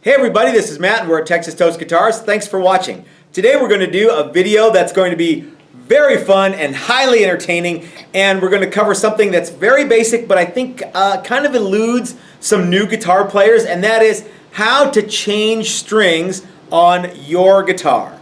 Hey everybody, this is Matt and we're at Texas Toast Guitars. Thanks for watching. Today we're going to do a video that's going to be very fun and highly entertaining, and we're going to cover something that's very basic but I think kind of eludes some new guitar players, and that is how to change strings on your guitar.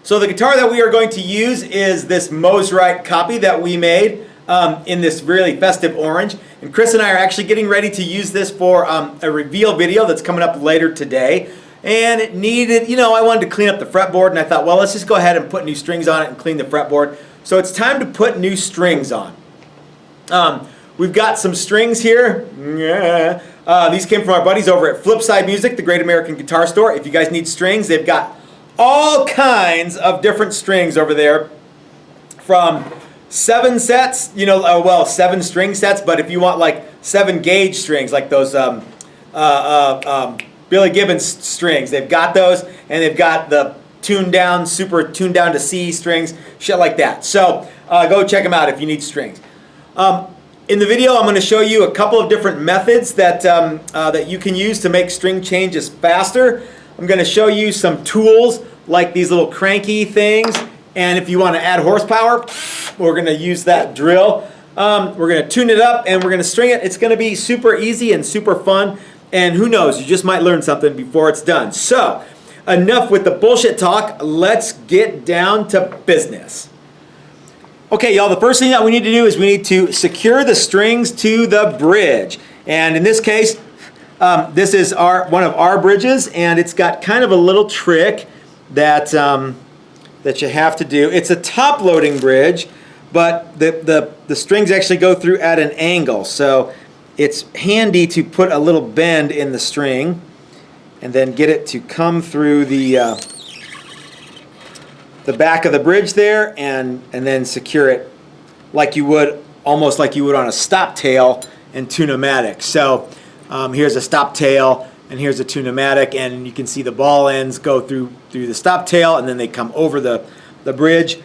So the guitar that we are going to use is this Mosrite copy that we made in this really festive orange. And Chris and I are actually getting ready to use this for a reveal video that's coming up later today. And it needed, I wanted to clean up the fretboard, and I thought, well, let's just go ahead and put new strings on it and clean the fretboard. So it's time to put new strings on. We've got some strings here. These came from our buddies over at Flipside Music, the Great American Guitar Store. If you guys need strings, they've got all kinds of different strings over there, from 7 sets, 7 string sets, but if you want like 7 gauge strings, like those Billy Gibbons strings, they've got those, and they've got the tuned down, super tuned down to C strings, shit like that. So go check them out if you need strings. In the video, I'm going to show you a couple of different methods that, that you can use to make string changes faster. I'm going to show you some tools like these little cranky things. And if you want to add horsepower, we're going to use that drill. We're going to tune it up and we're going to string it. It's going to be super easy and super fun. And who knows, you just might learn something before it's done. So, enough with the bullshit talk. Let's get down to business. Okay, y'all, the first thing that we need to do is we need to secure the strings to the bridge. And in this case, this is one of our bridges, and it's got kind of a little trick that that you have to do. It's a top-loading bridge, but the strings actually go through at an angle. So it's handy to put a little bend in the string and then get it to come through the back of the bridge there, and then secure it like you would, almost like you would on a stop tail in Tune-o-matic. So here's a stop tail, and here's a Tune-o-matic, and you can see the ball ends go through the stop tail, and then they come over the bridge.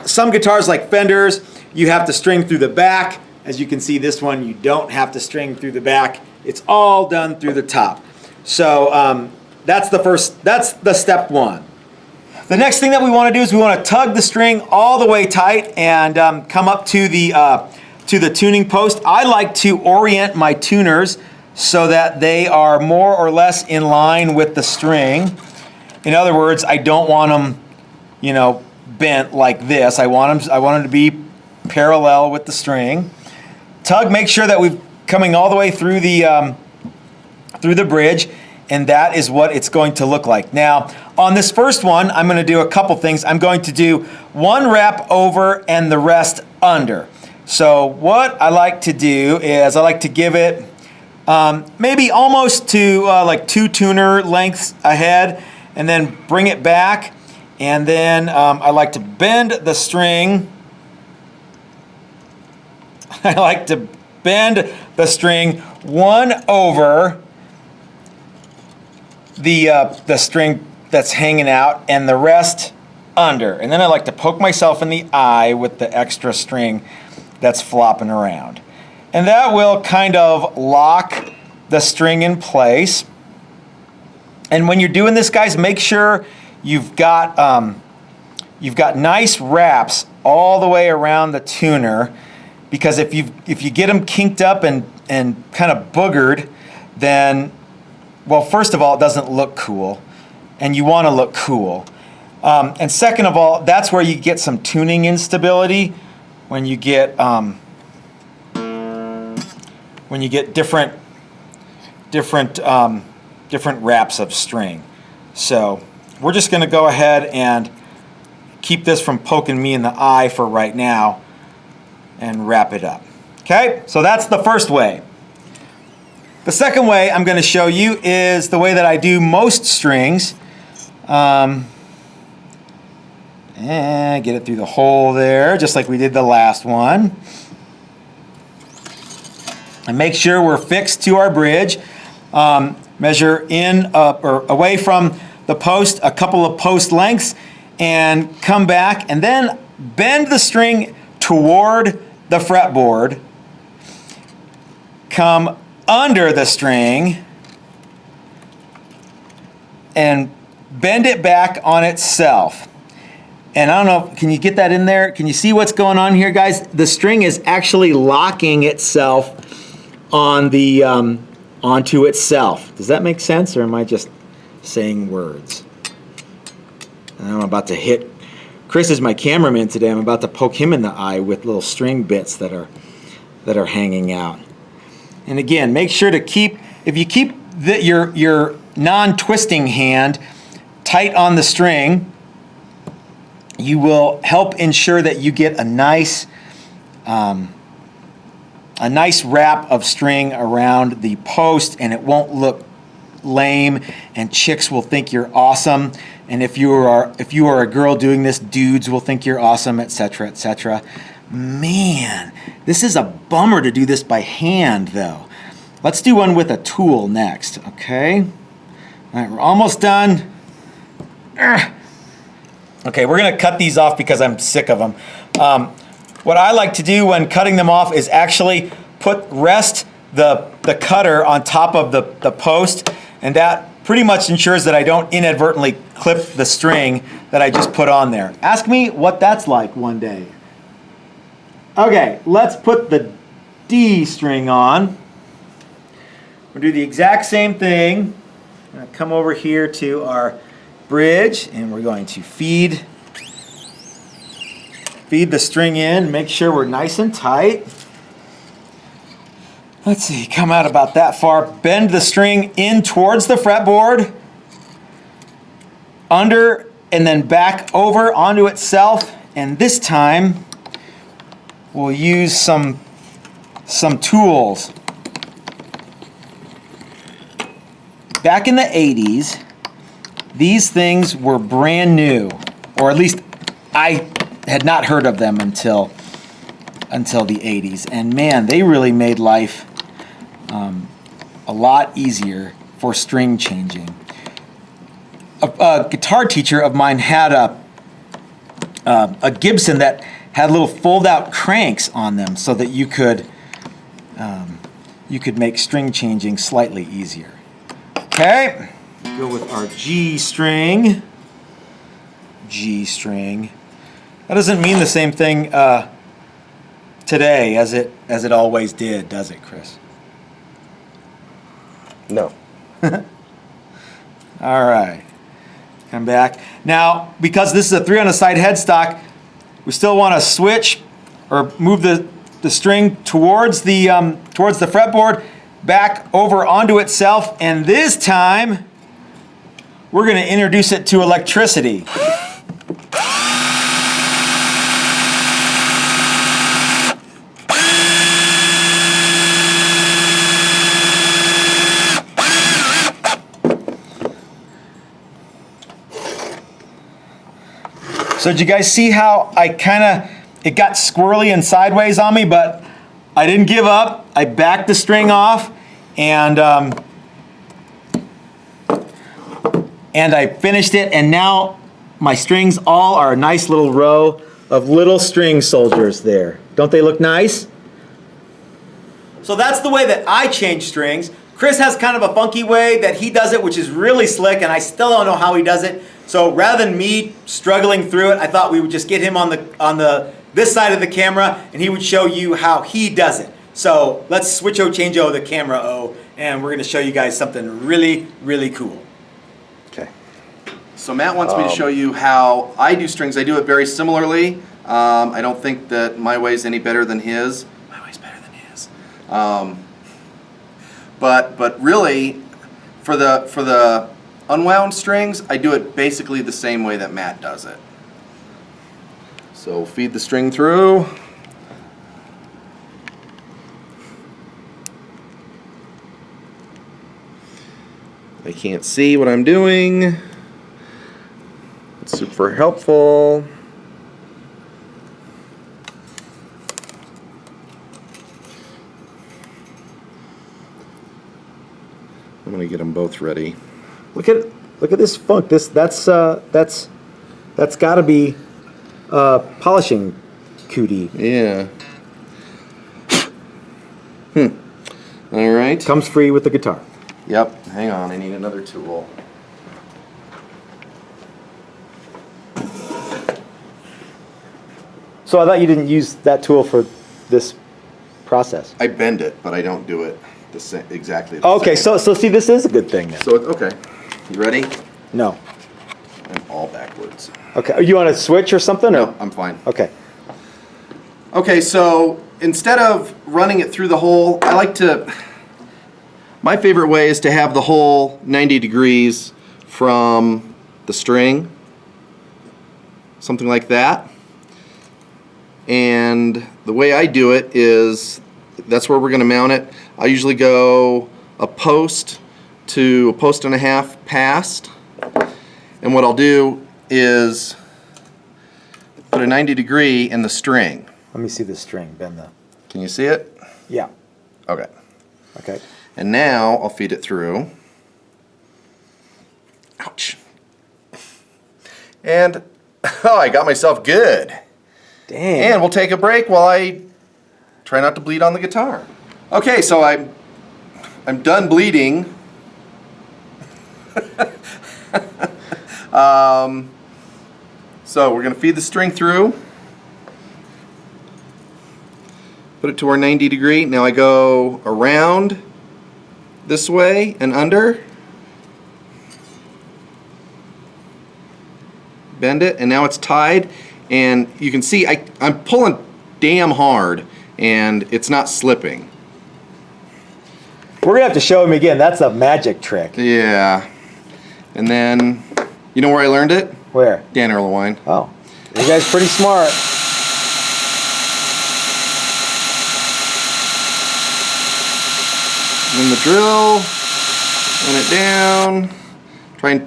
Some guitars like Fenders, you have to string through the back. As you can see, this one you don't have to string through the back. It's all done through the top. So that's the step one. The next thing that we want to do is we want to tug the string all the way tight and come up to the tuning post. I like to orient my tuners so that they are more or less in line with the string. In other words, I don't want them, bent like this. I want them to be parallel with the string. Tug, make sure that we're coming all the way through the bridge, and that is what it's going to look like. Now, on this first one, I'm going to do a couple things. I'm going to do one wrap over and the rest under. So what I like to do is I like to give it maybe almost to like 2 tuner lengths ahead, and then bring it back, and then I like to bend the string. I like to bend the string one over the string that's hanging out, and the rest under. And then I like to poke myself in the eye with the extra string that's flopping around. And that will kind of lock the string in place. And when you're doing this, guys, make sure you've got nice wraps all the way around the tuner, because if you get them kinked up and kind of boogered, then, well, first of all, it doesn't look cool, and you want to look cool. And second of all, that's where you get some tuning instability when you get different wraps of string. So we're just going to go ahead and keep this from poking me in the eye for right now and wrap it up. Okay, so that's the first way. The second way I'm going to show you is the way that I do most strings. And get it through the hole there, just like we did the last one. And make sure we're fixed to our bridge. Measure in or away from the post a couple of post lengths, and come back, and then bend the string toward the fretboard. Come under the string and bend it back on itself. And I don't know, can you get that in there? Can you see what's going on here, guys? The string is actually locking itself on the onto itself. Does that make sense, or am I just saying words? And I'm about to hit. Chris is my cameraman today. I'm about to poke him in the eye with little string bits that are hanging out. And again, make sure to keep, if you keep your non-twisting hand tight on the string, you will help ensure that you get a nice wrap of string around the post, and it won't look lame, and chicks will think you're awesome. And if you are a girl doing this, dudes will think you're awesome, etc., etc. Man, this is a bummer to do this by hand, though. Let's do one with a tool next, okay? All right, we're almost done. Okay, we're gonna cut these off because I'm sick of them. What I like to do when cutting them off is actually rest the cutter on top of the post, and that pretty much ensures that I don't inadvertently clip the string that I just put on there. Ask me what that's like one day. Okay, let's put the D string on. We'll do the exact same thing. I'm gonna come over here to our bridge, and we're going to feed the string in, make sure we're nice and tight. Let's see, come out about that far, bend the string in towards the fretboard, under, and then back over onto itself. And this time, we'll use some tools. Back in the 80s, these things were brand new, or at least I had not heard of them until the 80s. And man, they really made life a lot easier for string changing. A guitar teacher of mine had a Gibson that had little fold-out cranks on them so that you could make string changing slightly easier. Okay, go with our G string. G string. That doesn't mean the same thing today as it always did, does it, Chris? No. All right. Come back. Now, because this is a 3-on-a-side headstock, we still want to switch or move the string towards the fretboard, back over onto itself, and this time we're going to introduce it to electricity. So did you guys see how it got squirrely and sideways on me, but I didn't give up. I backed the string off, and I finished it, and now my strings all are a nice little row of little string soldiers there. Don't they look nice? So that's the way that I change strings. Chris has kind of a funky way that he does it, which is really slick, and I still don't know how he does it. So rather than me struggling through it, I thought we would just get him on this side of the camera, and he would show you how he does it. So let's change the camera, and we're going to show you guys something really, really cool. Okay. So Matt wants me to show you how I do strings. I do it very similarly. I don't think that my way's any better than his. My way's better than his. But really, for the unwound strings, I do it basically the same way that Matt does it. So feed the string through. I can't see what I'm doing. It's super helpful. I'm gonna get them both ready. Look at this funk. That's got to be polishing cootie. Yeah. All right. Comes free with the guitar. Yep. Hang on. I need another tool. So I thought you didn't use that tool for this process. I bend it, but I don't do it the same, exactly the Okay, same. so see, this is a good thing then. So, okay. You ready? No. I'm all backwards. Okay, you want to switch or something? No, Or? I'm fine. Okay. Okay, so instead of running it through the hole, I like to, my favorite way is to have the hole 90 degrees from the string, something like that. And the way I do it is, that's where we're going to mount it. I usually go a post to a post and a half past. And what I'll do is put a 90 degree in the string. Let me see the string, bend the... Can you see it? Yeah. Okay. Okay. And now I'll feed it through. Ouch. And, oh, I got myself good. Dang. And we'll take a break while I try not to bleed on the guitar. Okay, so I'm done bleeding. So we're going to feed the string through. Put it to our 90 degree. Now I go around this way and under. Bend it, and now it's tied. And you can see I'm pulling damn hard, and it's not slipping. We're going to have to show him again. That's a magic trick. Yeah. And then, you know where I learned it? Where? Dan Erlewine. Oh. You guys pretty smart. And then the drill, run it down. Try and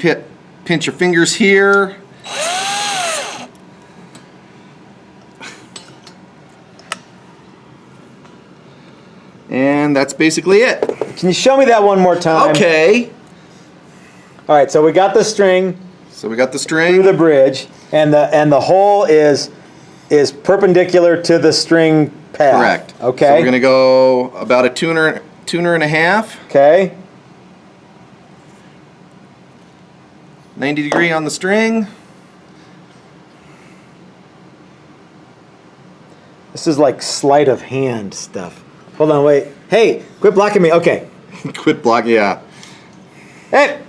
pinch your fingers here. And that's basically it. Can you show me that one more time? Okay. All right, so we got the string So we got the through string. the bridge, and the hole is perpendicular to the string path. Correct. Okay. So we're gonna go about a tuner and a half. Okay. 90 degree on the string. This is like sleight of hand stuff. Hold on, wait. Hey, quit blocking me. Okay. Quit block, yeah. Hey.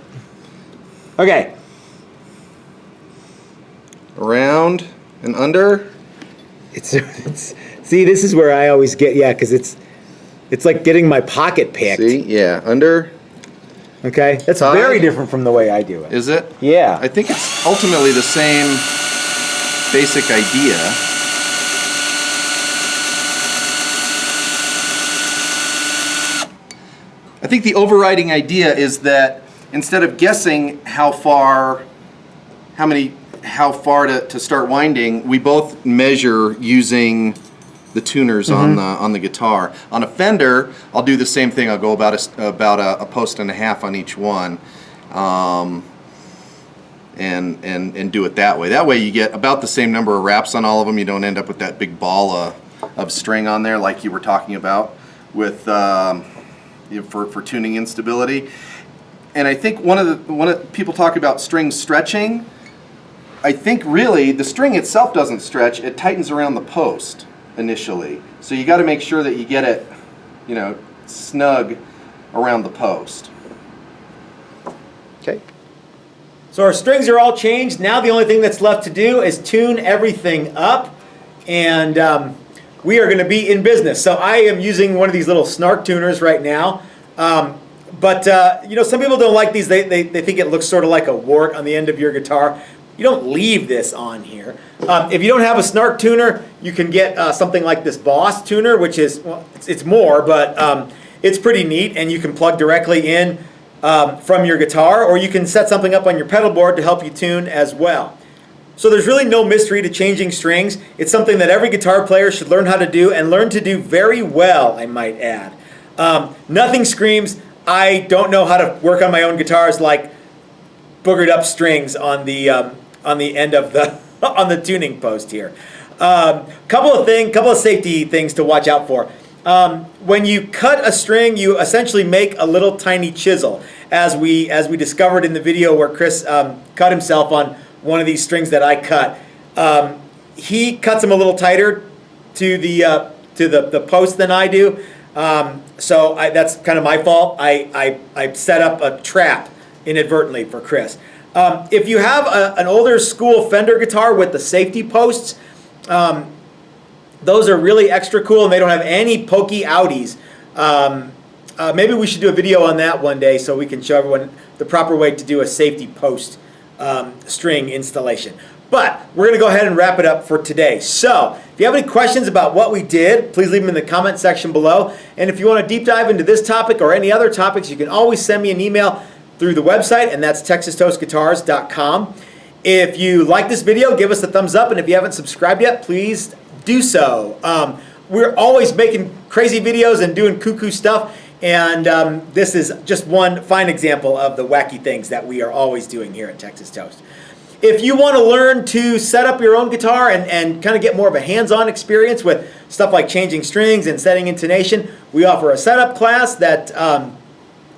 Okay. Around and under. It's see, this is where I always get, yeah, because it's like getting my pocket picked. See, yeah, under. Okay, that's Tied. very different from the way I do it. Is it? Yeah. I think it's ultimately the same basic idea. I think the overriding idea is that instead of guessing how far to start winding, we both measure using the tuners on the guitar. On a Fender, I'll do the same thing. I'll go about a post and a half on each one, and do it that way. That way you get about the same number of wraps on all of them. You don't end up with that big ball of string on there like you were talking about with for tuning instability. And I think one of people talk about string stretching. I think really the string itself doesn't stretch. It tightens around the post initially. So you got to make sure that you get it, snug around the post. Okay. So our strings are all changed. Now the only thing that's left to do is tune everything up, and we are going to be in business. So I am using one of these little snark tuners right now. But some people don't like these. They think it looks sort of like a wart on the end of your guitar. You don't leave this on here. If you don't have a snark tuner, you can get something like this Boss tuner, which is, well, it's more, but it's pretty neat, and you can plug directly in from your guitar, or you can set something up on your pedal board to help you tune as well. So there's really no mystery to changing strings. It's something that every guitar player should learn how to do, and learn to do very well, I might add. Nothing screams, I don't know how to work on my own guitars like boogered up strings on the end of the on the tuning post here. Couple of safety things to watch out for. When you cut a string, you essentially make a little tiny chisel, as we discovered in the video where Chris cut himself on one of these strings that I cut. he cuts them a little tighter to the post than I do. So that's kind of my fault. I set up a trap inadvertently for Chris. If you have an older school Fender guitar with the safety posts, those are really extra cool and they don't have any pokey outies. Maybe we should do a video on that one day so we can show everyone the proper way to do a safety post string installation. But we're going to go ahead and wrap it up for today. So if you have any questions about what we did, please leave them in the comment section below. And if you want to deep dive into this topic or any other topics, you can always send me an email through the website, and that's texastoastguitars.com. If you like this video, give us a thumbs up, and if you haven't subscribed yet, please do so. We're always making crazy videos and doing cuckoo stuff, and this is just one fine example of the wacky things that we are always doing here at Texas Toast. If you want to learn to set up your own guitar and kind of get more of a hands-on experience with stuff like changing strings and setting intonation, we offer a setup class that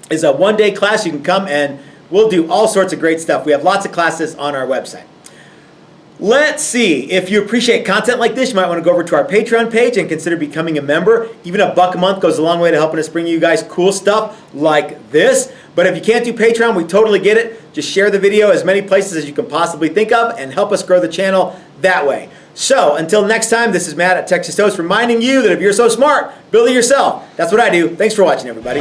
is a one-day class. You can come and we'll do all sorts of great stuff. We have lots of classes on our website. Let's see. If you appreciate content like this, you might want to go over to our Patreon page and consider becoming a member. Even $1 a month goes a long way to helping us bring you guys cool stuff like this. But if you can't do Patreon, we totally get it. Just share the video as many places as you can possibly think of and help us grow the channel that way. So until next time, this is Matt at Texas Toast reminding you that if you're so smart, build it yourself. That's what I do. Thanks for watching, everybody.